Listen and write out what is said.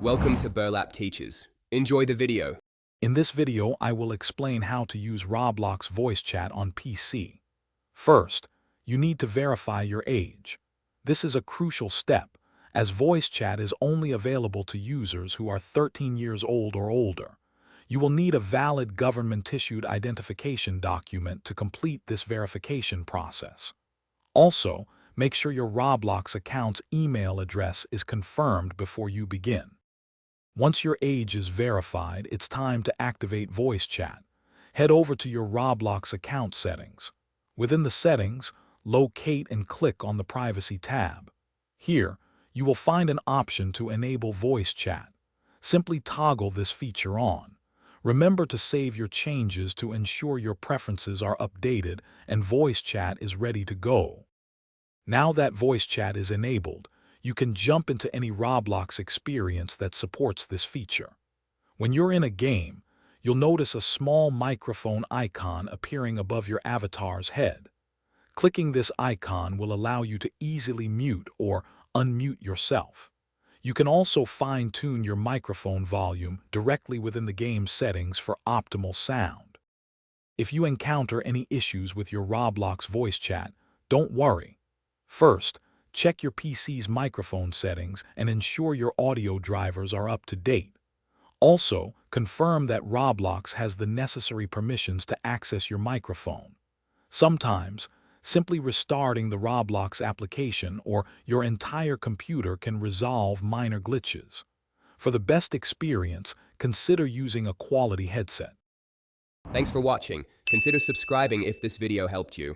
Welcome to Burlap Teachers. Enjoy the video. In this video, I will explain how to use Roblox voice chat on PC. First, you need to verify your age. This is a crucial step, as voice chat is only available to users who are 13 years old or older. You will need a valid government-issued identification document to complete this verification process. Also, make sure your Roblox account's email address is confirmed before you begin. Once your age is verified, it's time to activate voice chat. Head over to your Roblox account settings. Within the settings, locate and click on the Privacy tab. Here, you will find an option to enable voice chat. Simply toggle this feature on. Remember to save your changes to ensure your preferences are updated and voice chat is ready to go. Now that voice chat is enabled, you can jump into any Roblox experience that supports this feature. When you're in a game, you'll notice a small microphone icon appearing above your avatar's head. Clicking this icon will allow you to easily mute or unmute yourself. You can also fine-tune your microphone volume directly within the game's settings for optimal sound. If you encounter any issues with your Roblox voice chat, don't worry. First, check your PC's microphone settings and ensure your audio drivers are up to date. Also, confirm that Roblox has the necessary permissions to access your microphone. Sometimes, simply restarting the Roblox application or your entire computer can resolve minor glitches. For the best experience, consider using a quality headset. Thanks for watching. Consider subscribing if this video helped you.